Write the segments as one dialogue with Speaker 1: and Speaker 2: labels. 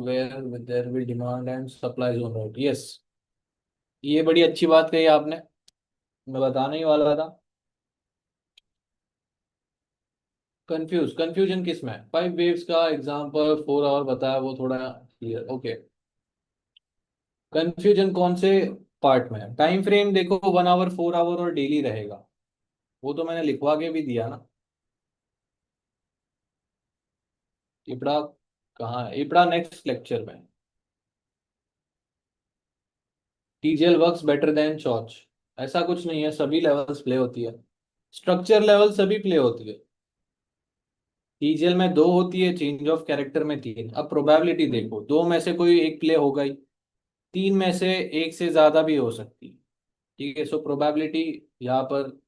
Speaker 1: where there will demand and supply zone, right? Yes, ये बड़ी अच्छी बात कही आपने। मैं बताने ही वाला था। कंफ्यूजन किस में है? 5 वेव्स का एग्जांपल 4 आवर बताया, वो थोड़ा क्लियर। ओके, कंफ्यूजन कौन से पार्ट में है? टाइम फ्रेम देखो, 1 आवर, 4 आवर और डेली रहेगा। वो तो मैंने लिखवा के भी दिया ना। इपड़ा कहाँ है? इपड़ा नेक्स्ट लेक्चर में। टीजीएल वर्क्स बेटर देन चॉच, ऐसा कुछ नहीं है, सभी लेवल्स प्ले होती है। स्ट्रक्चर लेवल सभी प्ले होती है। टीजीएल में दो होती है, चेंज ऑफ कैरेक्टर में तीन। अब प्रोबेबिलिटी देखो, दो में से कोई एक प्ले होगा ही, तीन में से एक से ज्यादा भी हो सकती है। ठीक है, सो प्रोबेबिलिटी यहाँ पर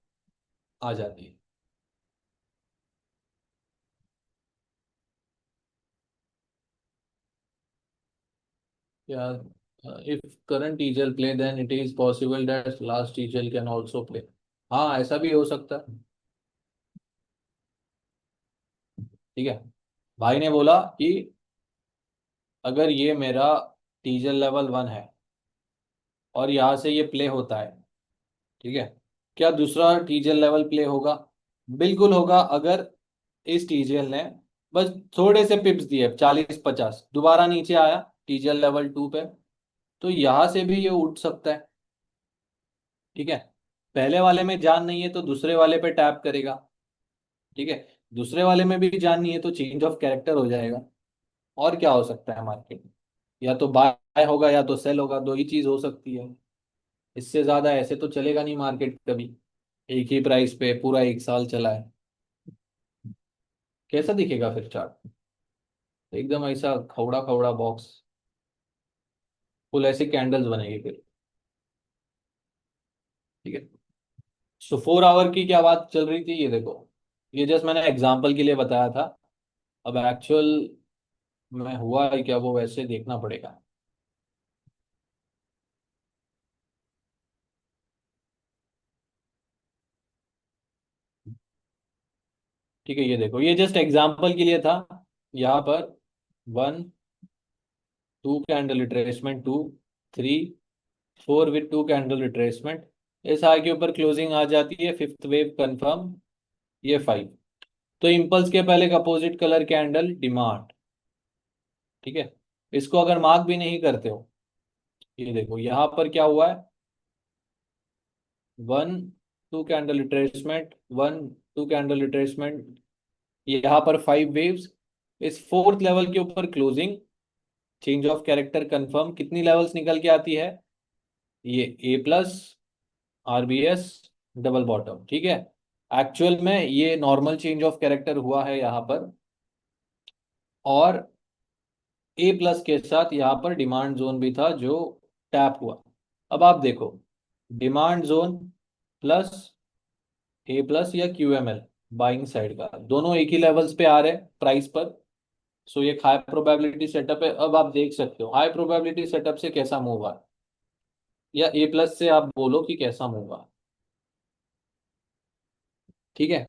Speaker 1: आ जाती है। या if current teasel play then it is possible that last teasel can also play. हाँ, ऐसा भी हो सकता है। ठीक है, भाई ने बोला कि अगर ये मेरा टीजल लेवल 1 है और यहाँ से ये प्ले होता है, ठीक है, क्या दूसरा टीजीएल लेवल प्ले होगा? बिल्कुल होगा। अगर इस टीजीएल ने बस थोड़े से पिप्स दिए, 40-50, दोबारा नीचे आया टीजीएल लेवल 2 पे, तो यहां से भी ये उठ सकता है। ठीक है, पहले वाले में जान नहीं है तो दूसरे वाले पे टैप करेगा। ठीक है, दूसरे वाले में भी जान नहीं है तो चेंज ऑफ कैरेक्टर हो जाएगा। और क्या हो सकता है मार्केट में? या तो बाय होगा या तो सेल होगा, दो ही चीज हो सकती है। इससे ज्यादा ऐसे तो चलेगा नहीं मार्केट कभी। एक ही प्राइस पे पूरा 1 साल चला है, कैसा दिखेगा फिर चार्ट? एकदम ऐसा खौड़ा खौड़ा बॉक्स, फुल ऐसे कैंडल्स बनेगी फिर। ठीक है, सो 4 आवर की क्या बात चल रही थी, ये देखो। ये जस्ट मैंने एग्जांपल के लिए बताया था। अब एक्चुअल में हुआ है क्या, वो वैसे देखना पड़ेगा। ठीक है, ये देखो, ये जस्ट एग्जांपल के लिए था। यहाँ पर 1, 2 candle retracement, 2, 3, 4 with 2 candle retracement. इस हाई के ऊपर क्लोजिंग आ जाती है, फिफ्थ वेव कंफर्म, ये 5। तो इम्पल्स के पहले एक अपोजिट कलर कैंडल डिमांड। ठीक है, इसको अगर मार्क भी नहीं करते हो, ये देखो यहाँ पर क्या हुआ है। 1, 2 कैंडल रिट्रेसमेंट, 1, 2 कैंडल रिट्रेसमेंट, यहाँ पर 5 वेव्स। इस फोर्थ लेवल के ऊपर closing, change of character confirm, कितनी लेवल्स निकल के आती है? ये A+, RBS, डबल बॉटम। ठीक है, एक्चुअल में ये नॉर्मल चेंज ऑफ कैरेक्टर हुआ है यहाँ पर, और A+ के साथ यहाँ पर डिमांड जोन भी था जो टैप हुआ। अब आप देखो, डिमांड जोन प्लस A+ या QML, बाइंग साइड का, दोनों एक ही लेवल्स पे आ रहे हैं प्राइस पर। सो ये हाई प्रोबेबिलिटी सेटअप है। अब आप देख सकते हो हाई प्रोबेबिलिटी सेटअप से कैसा मूव हुआ, या A+ से आप बोलो कि कैसा मूव हुआ। ठीक है,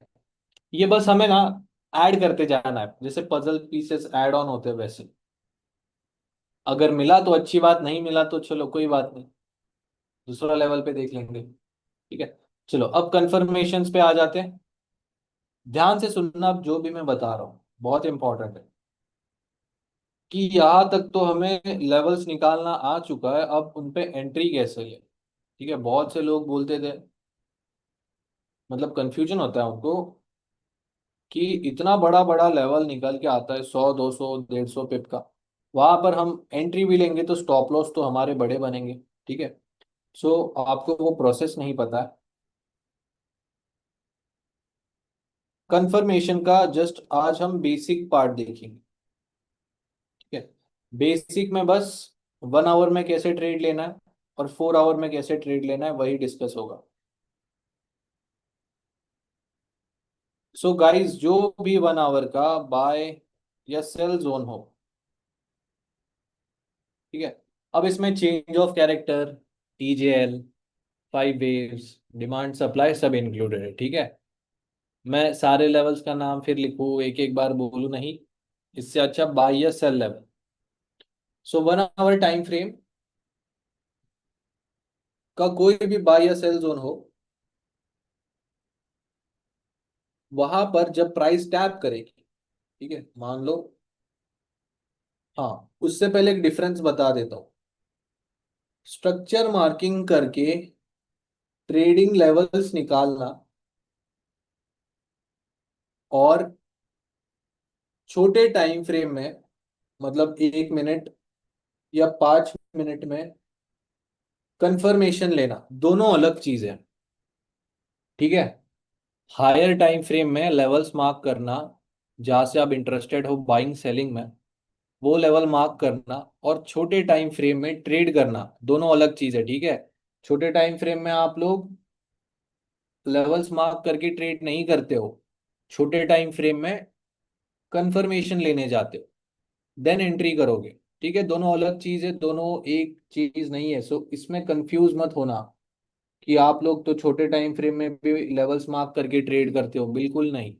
Speaker 1: ये बस हमें ना ऐड करते जाना है, जैसे पजल पीसेस ऐड ऑन होते हैं वैसे। अगर मिला तो अच्छी बात, नहीं मिला तो चलो कोई बात नहीं, दूसरा लेवल पे देख लेंगे। ठीक है, चलो अब कंफर्मेशंस पे आ जाते हैं। ध्यान से सुनना, अब जो भी मैं बता रहा हूँ बहुत इंपॉर्टेंट है। कि यहाँ तक तो हमें लेवल्स निकालना आ चुका है, अब उन पे एंट्री कैसे ले। ठीक है, बहुत से लोग बोलते थे, मतलब कंफ्यूजन होता है उनको, कि इतना बड़ा बड़ा लेवल निकल के आता है, 100, 200, 150 पिप का, वहां पर हम एंट्री भी लेंगे तो स्टॉप लॉस तो हमारे बड़े बनेंगे। ठीक है, सो आपको वो प्रोसेस नहीं पता है। कंफर्मेशन का जस्ट आज हम बेसिक पार्ट देखेंगे। ठीक है, बेसिक में बस 1 आवर में कैसे ट्रेड लेना है और 4 आवर में कैसे ट्रेड लेना है वही डिस्कस होगा। सो गाइस, जो भी 1 आवर का बाय या सेल जोन हो, ठीक है, अब इसमें change of character, TJL, 5 waves, demand supply सब इंक्लूडेड है। ठीक है, मैं सारे लेवल्स का नाम फिर लिखूं, एक एक बार बोलूं नहीं, इससे अच्छा बाय या sell level. So 1 hour time frame का कोई भी बाय या सेल जोन हो, वहां पर जब प्राइस टैप करेगी, ठीक है, मान लो, हाँ उससे पहले एक डिफरेंस बता देता हूँ। स्ट्रक्चर मार्किंग करके ट्रेडिंग लेवल्स निकालना और छोटे टाइम फ्रेम में, मतलब 1 मिनट या 5 मिनट में कंफर्मेशन लेना, दोनों अलग चीज है। ठीक है। हायर टाइम फ्रेम में लेवल्स मार्क करना, जहां से आप इंटरेस्टेड हो बाइंग सेलिंग में, वो लेवल मार्क करना, और छोटे टाइम फ्रेम में ट्रेड करना, दोनों अलग चीज है। ठीक है। छोटे टाइम फ्रेम में आप लोग लेवल्स मार्क करके ट्रेड नहीं करते हो, छोटे टाइम फ्रेम में कंफर्मेशन लेने जाते हो, देन एंट्री करोगे। ठीक है, दोनों अलग चीज है, दोनों एक चीज नहीं है। सो इसमें कंफ्यूज मत होना कि आप लोग तो छोटे टाइम फ्रेम में भी लेवल्स मार्क करके ट्रेड करते हो, बिल्कुल नहीं।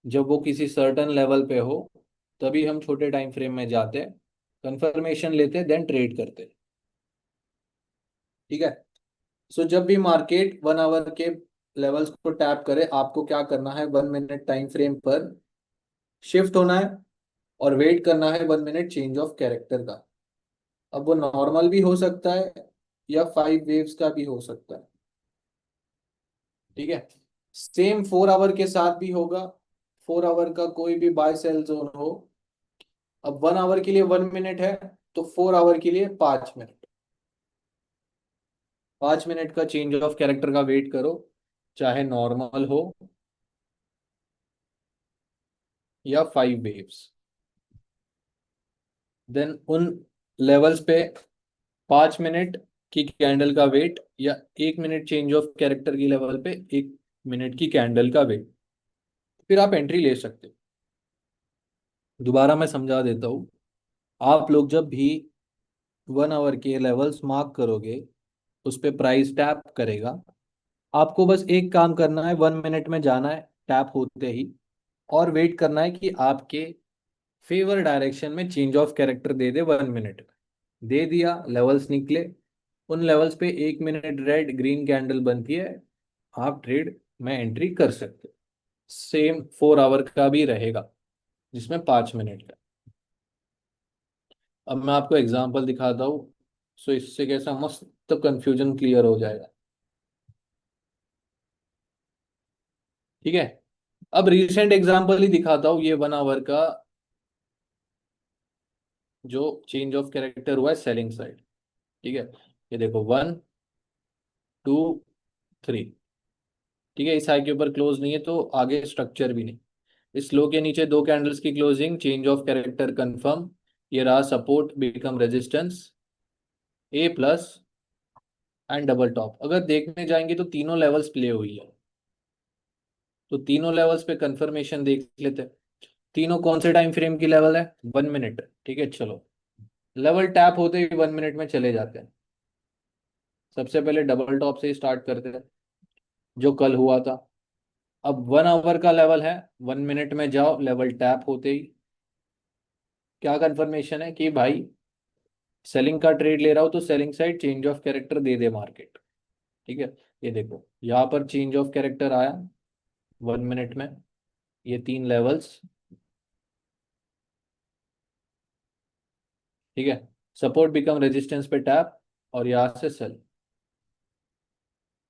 Speaker 1: जब वो किसी सर्टन लेवल पे हो, तभी हम छोटे टाइम फ्रेम में जाते हैं, कंफर्मेशन लेते, देन ट्रेड करते। ठीक है। सो जब भी मार्केट 1 आवर के लेवल्स को टैप करे, आपको क्या करना है, 1 मिनट टाइम फ्रेम पर शिफ्ट होना है और वेट करना है 1 मिनट चेंज ऑफ कैरेक्टर का। अब वो नॉर्मल भी हो सकता है या 5 वेव्स का भी हो सकता है। ठीक है। सेम 4 आवर के साथ भी होगा। 4 आवर का कोई भी बाय सेल जोन हो, अब 1 आवर के लिए 1 मिनट है, तो 4 आवर के लिए 5 मिनट, 5 मिनट का चेंज ऑफ कैरेक्टर का वेट करो, चाहे नॉर्मल हो या 5 वेव्स। देन उन लेवल्स पे 5 मिनट की कैंडल का वेट, या 1 मिनट चेंज ऑफ कैरेक्टर की लेवल पे 1 मिनट की कैंडल का वेट, फिर आप एंट्री ले सकते हो। दोबारा मैं समझा देता हूँ। आप लोग जब भी 1 आवर के लेवल्स मार्क करोगे, उस पे प्राइस टैप करेगा, आपको बस एक काम करना है, 1 मिनट में जाना है टैप होते ही, और वेट करना है कि आपके फेवर डायरेक्शन में change of character they they 1 minute में। दे दिया, लेवल्स निकले, उन लेवल्स पे 1 मिनट रेड ग्रीन कैंडल बनती है, आप ट्रेड में एंट्री कर सकते हो। सेम 4 आवर का भी रहेगा, जिसमें 5 मिनट का। अब मैं आपको एग्जांपल दिखाता हूँ, सो इससे कैसा मस्त कंफ्यूजन क्लियर हो जाएगा। ठीक है। अब रिसेंट एग्जांपल ही दिखाता हूँ, ये 1 आवर का जो चेंज ऑफ कैरेक्टर हुआ है सेलिंग साइड। ठीक है, ये देखो 1, 2, 3। ठीक है, इस हाई के ऊपर क्लोज नहीं है, तो आगे स्ट्रक्चर भी नहीं। इस लो के नीचे दो कैंडल्स की closing, change of character confirm, ये रहा support become resistance, A+ and double top. अगर देखने जाएंगे तो तीनों लेवल्स प्ले हुई है, तो तीनों लेवल्स पे कंफर्मेशन देख लेते हैं। तीनों कौन से टाइम फ्रेम की लेवल है, 1 मिनट। ठीक है, चलो लेवल टैप होते ही 1 मिनट में चले जाते हैं। सबसे पहले डबल टॉप से स्टार्ट करते हैं, जो कल हुआ था। अब 1 आवर का लेवल है, 1 मिनट में जाओ, लेवल टैप होते ही क्या कंफर्मेशन है कि भाई सेलिंग का ट्रेड ले रहा हो, तो selling side change of character they they market. ठीक है, ये देखो यहाँ पर चेंज ऑफ कैरेक्टर आया 1 मिनट में, ये 3 लेवल्स। ठीक है, सपोर्ट बिकम रेजिस्टेंस पे टैप, और यहाँ से सेल।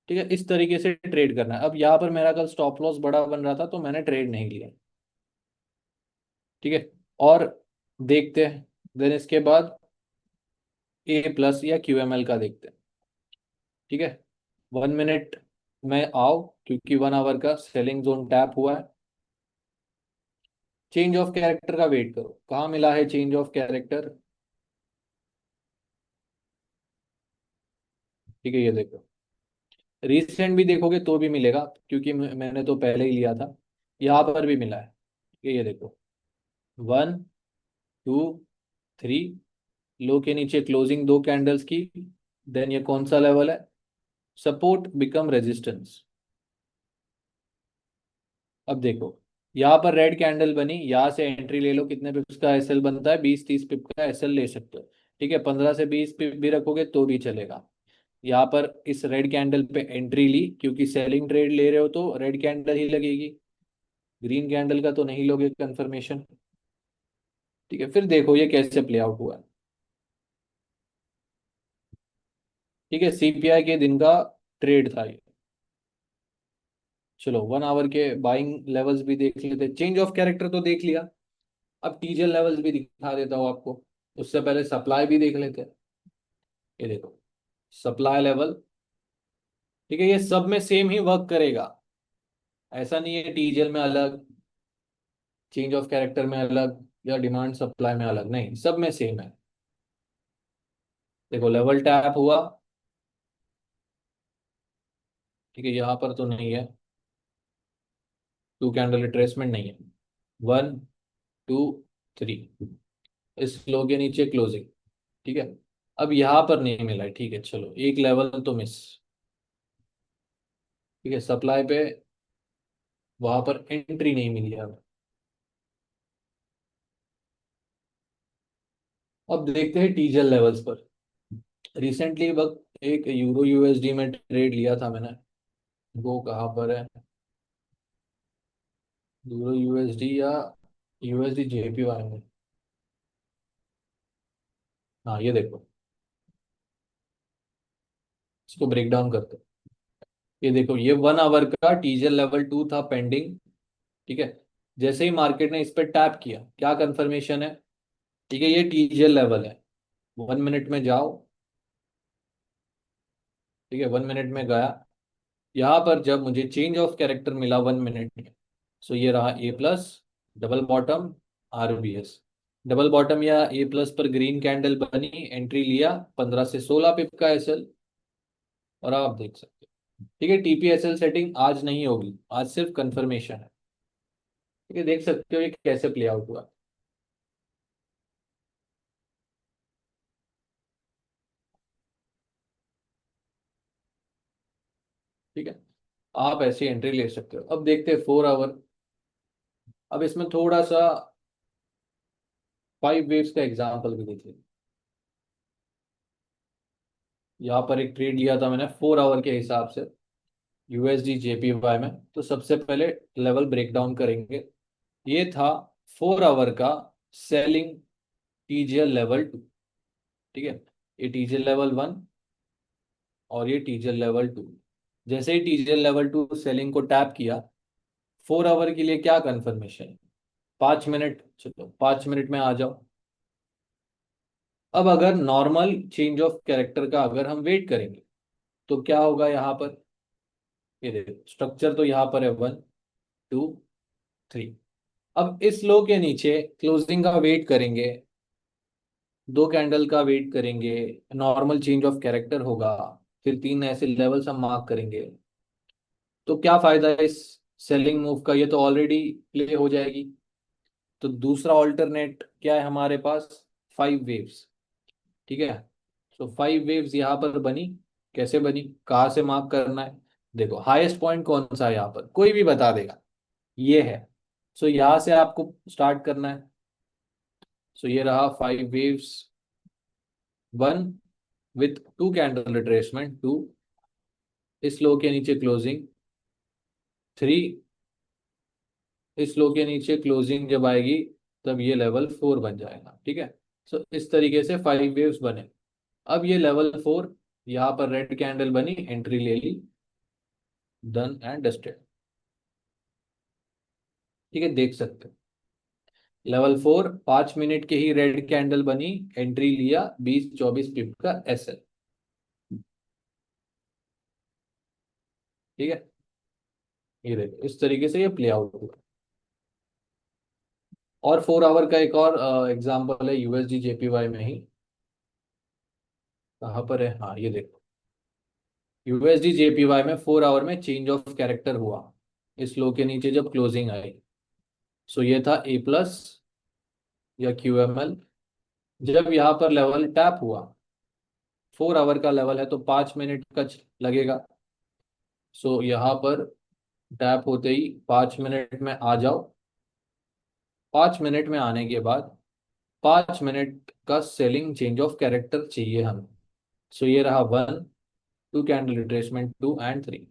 Speaker 1: ठीक है, इस तरीके से ट्रेड करना है। अब यहाँ पर मेरा कल स्टॉप लॉस बड़ा बन रहा था, तो मैंने ट्रेड नहीं लिया। ठीक है, और देखते हैं, देन इसके बाद A+ या QML का देखते हैं। ठीक है, 1 मिनट में आओ, क्योंकि 1 आवर का सेलिंग जोन टैप हुआ है। चेंज ऑफ कैरेक्टर का वेट करो, कहाँ मिला है चेंज ऑफ कैरेक्टर। ठीक है, ये देखो, रिसेंट भी देखोगे तो भी मिलेगा, क्योंकि मैंने तो पहले ही लिया था। यहाँ पर भी मिला है। ठीक है, ये देखो 1, 2, 3, लो के नीचे क्लोजिंग दो कैंडल्स की। देन ये कौन सा लेवल है, सपोर्ट बिकम रेजिस्टेंस। अब देखो यहाँ पर रेड कैंडल बनी, यहाँ से एंट्री ले लो, कितने पिप्स का एसएल बनता है, 20-30 पिप का एसएल ले सकते हो। ठीक है, 15 से 20 पिप भी रखोगे तो भी चलेगा। यहाँ पर इस रेड कैंडल पे एंट्री ली, क्योंकि सेलिंग ट्रेड ले रहे हो तो रेड कैंडल ही लगेगी, ग्रीन कैंडल का तो नहीं लोगे कंफर्मेशन। ठीक है, फिर देखो ये कैसे प्ले आउट हुआ है। ठीक है, सीपीआई के दिन का ट्रेड था ये। चलो 1 आवर के बाइंग लेवल्स भी देख लेते, चेंज ऑफ कैरेक्टर तो देख लिया। अब टीजल लेवल्स भी दिखा देता हूँ आपको। उससे पहले सप्लाई भी देख लेते हैं। ये देखो सप्लाई लेवल। ठीक है, ये सब में सेम ही वर्क करेगा। ऐसा नहीं है टीजल में अलग, चेंज ऑफ कैरेक्टर में अलग, या डिमांड सप्लाई में अलग, नहीं, सब में सेम है। देखो लेवल टैप हुआ। ठीक है, यहाँ पर तो नहीं है, 2 कैंडल रिट्रेसमेंट नहीं है। 1, 2, 3, इस लो के नीचे क्लोजिंग। ठीक है, अब यहाँ पर नहीं मिला है। ठीक है, चलो एक लेवल तो मिस। ठीक है, सप्लाई पे वहां पर एंट्री नहीं मिली अब। अब देखते हैं टीजल लेवल्स पर। रिसेंटली वक्त एक यूरो यूएसडी में ट्रेड लिया था मैंने, वो कहाँ पर है, यूरो यूएसडी या यूएसडी जेपीवाई में। हाँ ये देखो, इसको ब्रेक डाउन करते हैं। ये देखो, ये 1 आवर का टीजल लेवल 2 था पेंडिंग। ठीक है, जैसे ही मार्केट ने इस पर टैप किया, क्या कंफर्मेशन है। ठीक है, ये टीजल लेवल है। 1 मिनट में जाओ। ठीक है, 1 मिनट में गया। यहाँ पर जब मुझे चेंज ऑफ कैरेक्टर मिला 1 मिनट में, सो ये रहा A plus, double bottom, RBS. Double bottom या ए प्लस पर ग्रीन कैंडल बनी, एंट्री लिया, 15 से 16 पिप का एसएल। और आप देख सकते हो। ठीक है, टीपीएसएल सेटिंग आज नहीं होगी, आज सिर्फ कंफर्मेशन है। ठीक है, देख सकते हो ये कैसे प्ले आउट हुआ। ठीक है, आप ऐसी एंट्री ले सकते हो। अब देखते हैं 4 आवर। अब इसमें थोड़ा सा 5 वेव्स का एग्जाम्पल भी देखिए। यहाँ पर एक ट्रेड लिया था मैंने 4 आवर के हिसाब से, यूएसडी जेपीवाई में। तो सबसे पहले लेवल ब्रेक डाउन करेंगे। ये था 4 आवर का सेलिंग टीजीएल लेवल 2। ठीक है, ये टीजीएल लेवल 1 और ये टीजीएल लेवल 2। जैसे ही टीजीएल लेवल 2 सेलिंग को टैप किया, 4 आवर के लिए क्या कंफर्मेशन है, 5 मिनट, चलो 5 मिनट में आ जाओ। अब अगर नॉर्मल चेंज ऑफ कैरेक्टर का अगर हम वेट करेंगे तो क्या होगा यहाँ पर। ये देखो स्ट्रक्चर तो यहाँ पर है, 1, 2, 3। अब इस लो के नीचे क्लोजिंग का वेट करेंगे, 2 कैंडल का वेट करेंगे, नॉर्मल चेंज ऑफ कैरेक्टर होगा, फिर 3 ऐसे लेवल्स हम मार्क करेंगे। तो क्या फायदा है इस सेलिंग मूव का, ये तो ऑलरेडी प्ले हो जाएगी। तो दूसरा ऑल्टरनेट क्या है हमारे पास, 5 वेव्स। ठीक है, तो 5 वेव्स यहाँ पर बनी। कैसे बनी, कहाँ से मार्क करना है। देखो हाईएस्ट पॉइंट कौन सा है, यहाँ पर कोई भी बता देगा, ये है। सो यहाँ से आपको स्टार्ट करना है। सो ये रहा 5 वेव्स, 1 विथ 2 कैंडल रिट्रेसमेंट, 2, इस लो के नीचे क्लोजिंग, 3, इस लो के नीचे क्लोजिंग जब आएगी तब ये लेवल 4 बन जाएगा। ठीक है, सो इस तरीके से 5 वेव्स बने। अब ये लेवल 4, यहाँ पर रेड कैंडल बनी, एंट्री ले ली, डन एंड डस्टेड। ठीक है, देख सकते हो लेवल 4, 5 मिनट के ही रेड कैंडल बनी, एंट्री लिया, 20-24 पिप का एसएल। ठीक है, ये देखो इस तरीके से ये प्ले आउट हुआ। और 4 आवर का एक और एग्जांपल है यूएसडी जेपीवाई में ही। कहाँ पर है, हाँ ये देखो, यूएसडी जेपीवाई में 4 आवर में चेंज ऑफ कैरेक्टर हुआ, इस लो के नीचे जब क्लोजिंग आई। सो ये था ए प्लस या क्यूएमएल। जब यहाँ पर लेवल टैप हुआ, 4 आवर का लेवल है तो 5 मिनट का लगेगा। सो यहाँ पर टैप होते ही 5 मिनट में आ जाओ। 5 मिनट में आने के बाद 5 मिनट का सेलिंग चेंज ऑफ कैरेक्टर चाहिए हमें। सो ये रहा 1, 2 कैंडल रिट्रेसमेंट 2 एंड 3।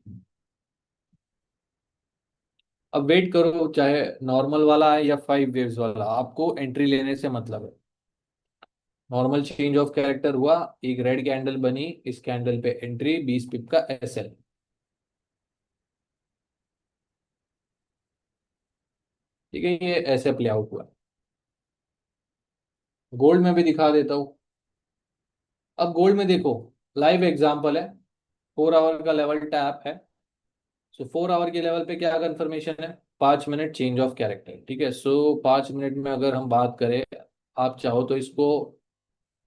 Speaker 1: अब वेट करो, चाहे नॉर्मल वाला है या 5 वेव्स वाला, आपको एंट्री लेने से मतलब है। नॉर्मल चेंज ऑफ कैरेक्टर हुआ, एक रेड कैंडल बनी, इस कैंडल पे एंट्री 20 पिप का एसएल। ठीक है, ये ऐसे प्ले आउट हुआ। गोल्ड में भी दिखा देता हूँ। अब गोल्ड में देखो, लाइव एग्जांपल है, 4 आवर का लेवल टैप है। सो 4 आवर के लेवल पे क्या कंफर्मेशन है? 5 मिनट चेंज ऑफ कैरेक्टर। ठीक है, सो 5 मिनट में अगर हम बात करें, आप चाहो तो इसको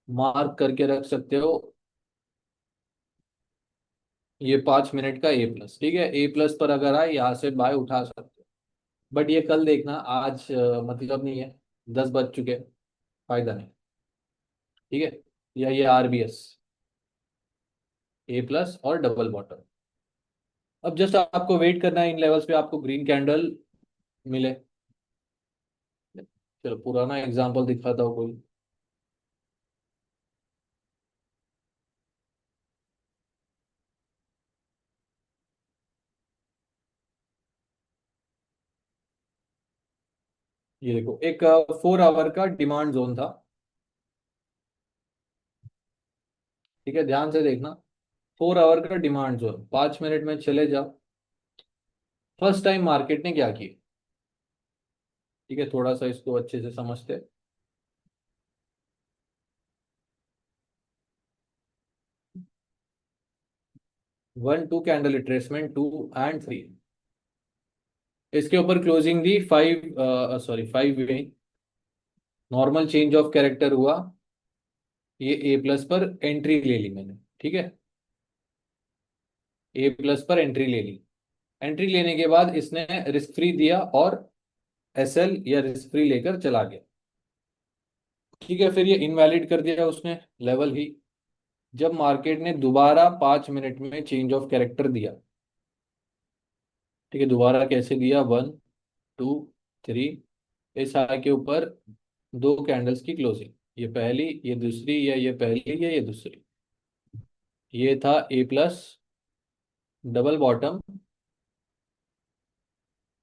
Speaker 1: मार्क करके रख सकते हो, ये 5 मिनट का ए प्लस। ठीक है, ए प्लस पर अगर आए यहाँ से बाय उठा सकते हो। बट ये कल देखना, आज मतलब नहीं है, 10 बज चुके, फायदा नहीं। ठीक है, या ये आरबीएस ए प्लस और डबल बॉटम। अब जस्ट आपको वेट करना है इन लेवल्स पे आपको ग्रीन कैंडल मिले। चलो पुराना एग्जांपल दिखाता हूँ कोई। ये देखो, एक 4 आवर का डिमांड जोन था। ठीक है, ध्यान से देखना, 4 आवर का डिमांड जोन, 5 मिनट में चले जाओ। फर्स्ट टाइम मार्केट ने क्या किया? ठीक है, थोड़ा सा इसको अच्छे से समझते। 1, 2 कैंडल रिट्रेसमेंट 2 एंड 3, इसके ऊपर closing the 5 way. Normal change of character हुआ, ये ए प्लस पर एंट्री ले ली मैंने। ठीक है, ए प्लस पर एंट्री ले ली। एंट्री लेने के बाद इसने रिस्क फ्री दिया और एसएल या रिस्क फ्री लेकर चला गया। ठीक है, फिर ये इनवैलिड कर दिया उसने लेवल ही। जब मार्केट ने दोबारा 5 मिनट में चेंज ऑफ कैरेक्टर दिया, ठीक है, दोबारा कैसे दिया, 1, 2, 3, इस हाई के ऊपर 2 कैंडल्स की क्लोजिंग, ये पहली ये दूसरी, या ये पहली या ये दूसरी, ये था ए प्लस डबल बॉटम।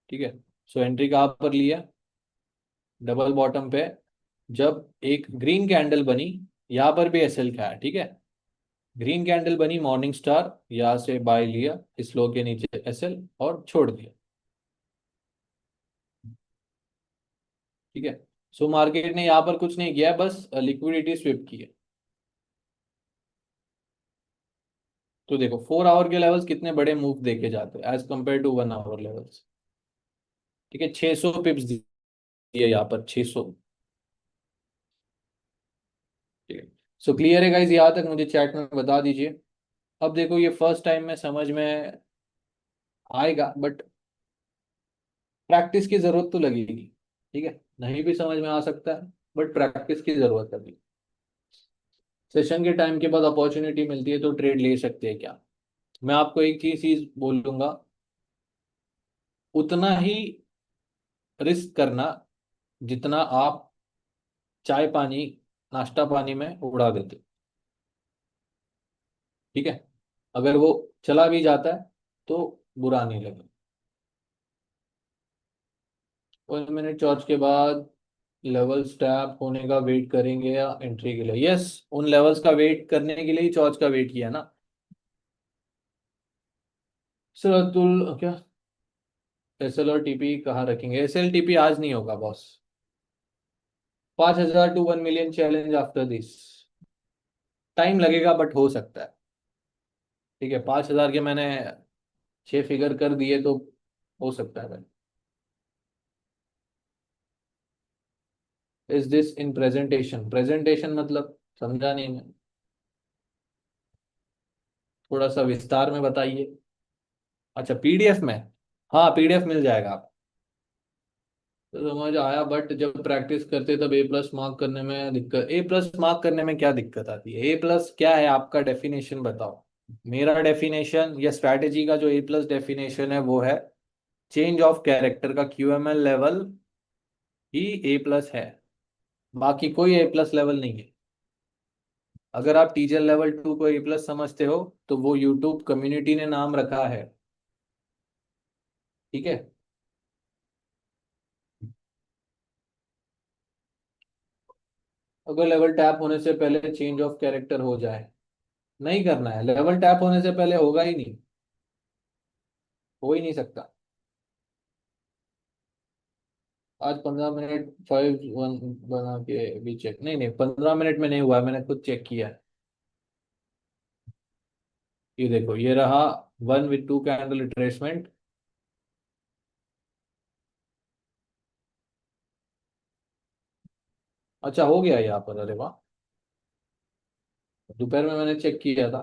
Speaker 1: ठीक है, सो एंट्री कहाँ पर लिया? डबल बॉटम पे। जब एक ग्रीन कैंडल बनी, यहाँ पर भी एसएल का है। ठीक है, ग्रीन कैंडल बनी, मॉर्निंग स्टार, यहाँ से बाय लिया, इस लो के नीचे एसएल और छोड़ दिया। ठीक है, सो मार्केट ने यहाँ पर कुछ नहीं किया, बस लिक्विडिटी स्विप की है। तो देखो 4 आवर के लेवल्स कितने बड़े मूव देके जाते हैं as compared to 1 hour levels. ठीक है, 600 पिप्स दिए यहाँ पर, 600। ठीक है, सो क्लियर है गाइस? यहाँ तक मुझे चैट में बता दीजिए। अब देखो, ये फर्स्ट टाइम में समझ में आएगा, बट प्रैक्टिस की जरूरत तो लगेगी। ठीक है, नहीं भी समझ में आ सकता है, बट प्रैक्टिस की जरूरत है। सेशन के टाइम के बाद अपॉर्चुनिटी मिलती है तो ट्रेड ले सकते हैं क्या? मैं आपको एक चीज बोलूंगा, उतना ही रिस्क करना जितना आप चाय पानी, नाश्ता पानी में उड़ा देते। ठीक है, अगर वो चला भी जाता है तो बुरा नहीं लगे। 1 मिनट चार्ज के बाद लेवल स्टैप होने का वेट करेंगे या एंट्री के लिए? यस, उन लेवल्स का वेट करने के लिए ही चॉर्ज का वेट किया ना। सर अतुल क्या, एसएल और टीपी कहाँ रखेंगे? एसएल टीपी आज नहीं होगा boss. 5,000 to 1 million challenge after this, time लगेगा बट हो सकता है। ठीक है, 5,000 के मैंने 6 फिगर कर दिए तो हो सकता है। Is this in presentation? Presentation मतलब समझा नहीं मैं, थोड़ा सा विस्तार में बताइए। अच्छा, पीडीएफ में? हाँ, पीडीएफ मिल जाएगा आप। तो समझ आया, बट जब प्रैक्टिस करते तब ए प्लस मार्क करने में दिक्कत, ए प्लस मार्क करने में क्या दिक्कत आती है? ए प्लस क्या है आपका डेफिनेशन बताओ। मेरा डेफिनेशन या स्ट्रैटेजी का जो ए प्लस डेफिनेशन है वो है चेंज ऑफ कैरेक्टर का क्यूएमएल लेवल ही ए प्लस है, बाकी कोई ए प्लस लेवल नहीं है। अगर आप टीचर लेवल 2 को ए प्लस समझते हो तो वो यूट्यूब कम्युनिटी ने नाम रखा है। ठीक है। अगर लेवल टैप होने से पहले चेंज ऑफ कैरेक्टर हो जाए, नहीं करना है, लेवल टैप होने से पहले होगा ही नहीं, हो ही नहीं सकता। आज 15 मिनट 5-1 बना के भी चेक, नहीं नहीं 15 मिनट में नहीं हुआ, मैंने खुद चेक किया है। ये देखो, ये रहा 1 with 2 कैंडल रिट्रेसमेंट। अच्छा हो गया यहाँ पर, अरे वाह। दोपहर में मैंने चेक किया था,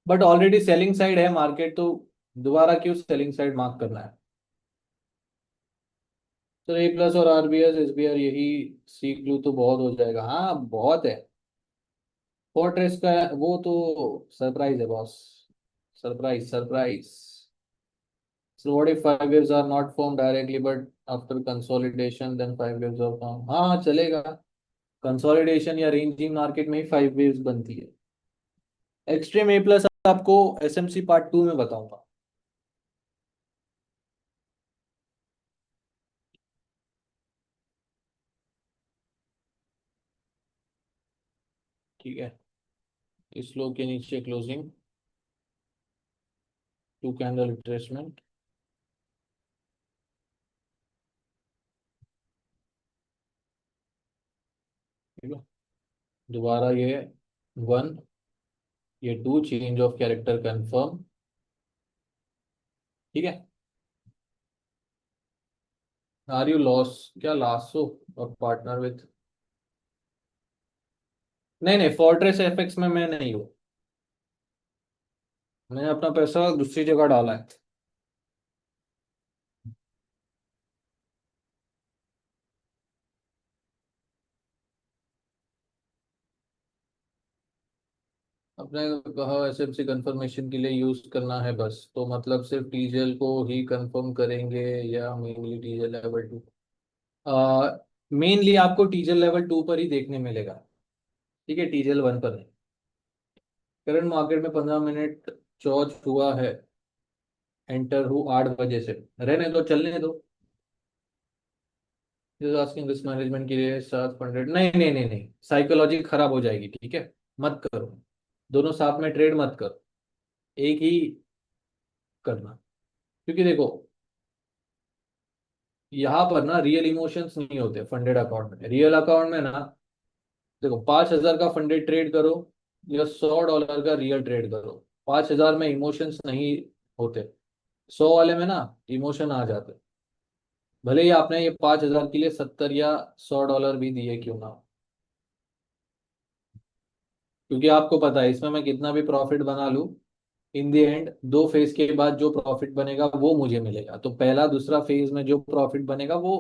Speaker 1: बट ऑलरेडी सेलिंग साइड है मार्केट, तो दोबारा क्यों सेलिंग साइड मार्क करना है। तो ए प्लस और आरबीएस एसबीआर यही सीख लूँ तो बहुत हो जाएगा, हाँ बहुत है। फोर्ट्रेस का वो तो सरप्राइज है boss, surprise surprise. So what if 5 waves are not formed directly but after consolidation then 5 waves are formed? हाँ चलेगा, कंसोलिडेशन या रेंजिंग मार्केट में ही 5 waves बनती है। एक्सट्रीम ए प्लस आपको एसएमसी पार्ट 2 में बताऊंगा। ठीक है। इस लो के नीचे क्लोजिंग, 2 कैंडल रिट्रेसमेंट। ठीक है। दोबारा ये 1, ये 2 चेंज ऑफ कैरेक्टर कंफर्म। ठीक है। आर यू लॉस, क्या लॉस हो और पार्टनर विथ, नहीं नहीं फोर्ट्रेस एफएक्स में मैं नहीं हूँ, मैंने अपना पैसा दूसरी जगह डाला है। अपने कहा एसएमसी कंफर्मेशन के लिए यूज करना है बस, तो मतलब सिर्फ टीजेल को ही कंफर्म करेंगे या मेनली टीजेल लेवल 2? मेनली आपको टीजेल लेवल 2 पर ही देखने मिलेगा। ठीक है, टीजेल 1 पर नहीं। करंट मार्केट में 15 मिनट चौथ हुआ है, एंटर हूँ 8 बजे से, रहने दो चलने दो। आस्किंग रिस्क मैनेजमेंट के लिए 700, नहीं नहीं नहीं नहीं, साइकोलॉजी खराब हो जाएगी, ठीक है, मत करो। दोनों साथ में ट्रेड मत करो, एक ही करना। क्योंकि देखो, यहाँ पर ना रियल इमोशंस नहीं होते फंडेड अकाउंट में, रियल अकाउंट में ना, देखो 5,000 का फंडेड ट्रेड करो या $100 का रियल ट्रेड करो, 5,000 में इमोशंस नहीं होते, 100 वाले में ना इमोशन आ जाते। भले ही आपने ये 5,000 के लिए 70 या $100 भी दिए क्यों ना हो। क्योंकि आपको पता है इसमें मैं कितना भी प्रॉफिट बना लूं, इन द एंड 2 फेज के बाद जो प्रॉफिट बनेगा वो मुझे मिलेगा, तो पहला दूसरा फेज में जो प्रॉफिट बनेगा वो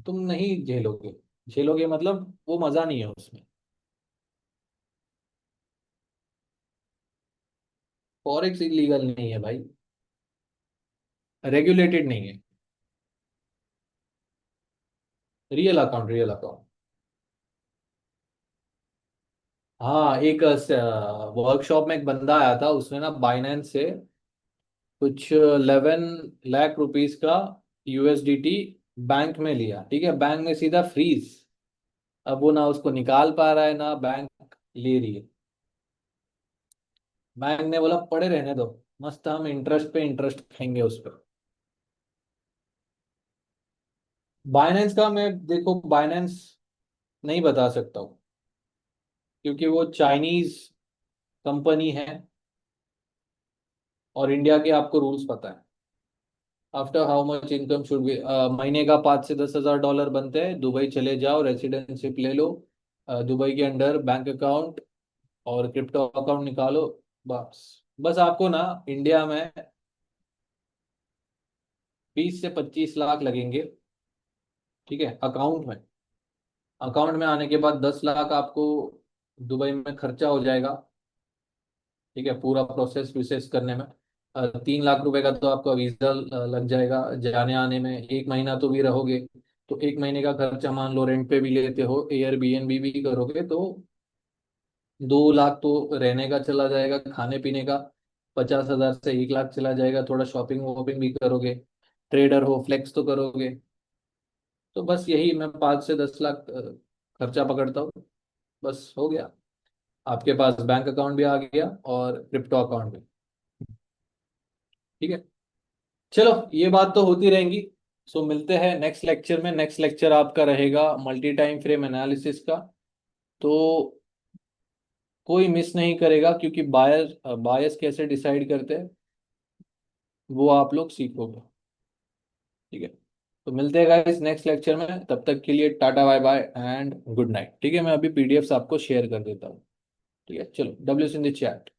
Speaker 1: तुम नहीं झेलोगे, झेलोगे मतलब वो मजा नहीं है उसमें। फॉरेक्स इलीगल नहीं है भाई, रेगुलेटेड नहीं है। Real account, real account. हाँ, एक वर्कशॉप में एक बंदा आया था, उसने ना बाइनेंस से कुछ 11 लाख रुपीस का यूएसडीटी बैंक में लिया। ठीक है, बैंक में सीधा फ्रीज, अब वो ना उसको निकाल पा रहा है ना बैंक ले रही है। बैंक ने बोला पड़े रहने दो, मस्त हम इंटरेस्ट पे इंटरेस्ट खाएंगे उस पर। बाइनेंस का मैं, देखो बाइनेंस नहीं बता सकता हूँ, क्योंकि वो चाइनीज कंपनी है और इंडिया के आपको रूल्स पता है। After how much income should be, महीने का 5 से 10 हज़ार डॉलर बनते हैं, दुबई चले जाओ, रेसिडेंशिप ले लो, दुबई के अंडर बैंक अकाउंट और क्रिप्टो अकाउंट निकालो, बस। बस आपको ना इंडिया में 20 से 25 लाख लगेंगे। ठीक है, अकाउंट में, अकाउंट में आने के बाद 10 लाख आपको दुबई में खर्चा हो जाएगा। ठीक है, पूरा प्रोसेस विसेस करने में। 3 लाख रुपए का तो आपका वीजा लग जाएगा जाने आने में, 1 महीना तो भी रहोगे, तो 1 महीने का खर्चा मान लो रेंट पे भी लेते हो, एयरबीएनबी भी करोगे तो 2 लाख तो रहने का चला जाएगा, खाने पीने का 50,000 से 1 लाख चला जाएगा, थोड़ा शॉपिंग वॉपिंग भी करोगे, ट्रेडर हो फ्लेक्स तो करोगे। तो बस यही मैं 5 से 10 लाख खर्चा पकड़ता हूँ, बस हो गया। आपके पास बैंक अकाउंट भी आ गया और क्रिप्टो अकाउंट भी। ठीक है, चलो ये बात तो होती रहेंगी। सो मिलते हैं नेक्स्ट लेक्चर में। नेक्स्ट लेक्चर आपका रहेगा मल्टी टाइम फ्रेम एनालिसिस का। तो कोई मिस नहीं करेगा, क्योंकि बायस बायस कैसे डिसाइड करते हैं वो आप लोग सीखोगे। ठीक है, तो मिलते हैं गाइस नेक्स्ट लेक्चर में, तब तक के लिए tata bye bye and good night. ठीक है, मैं अभी पीडीएफ्स आपको शेयर कर देता हूँ। ठीक है, चलो, डब्ल्यू इन द चैट।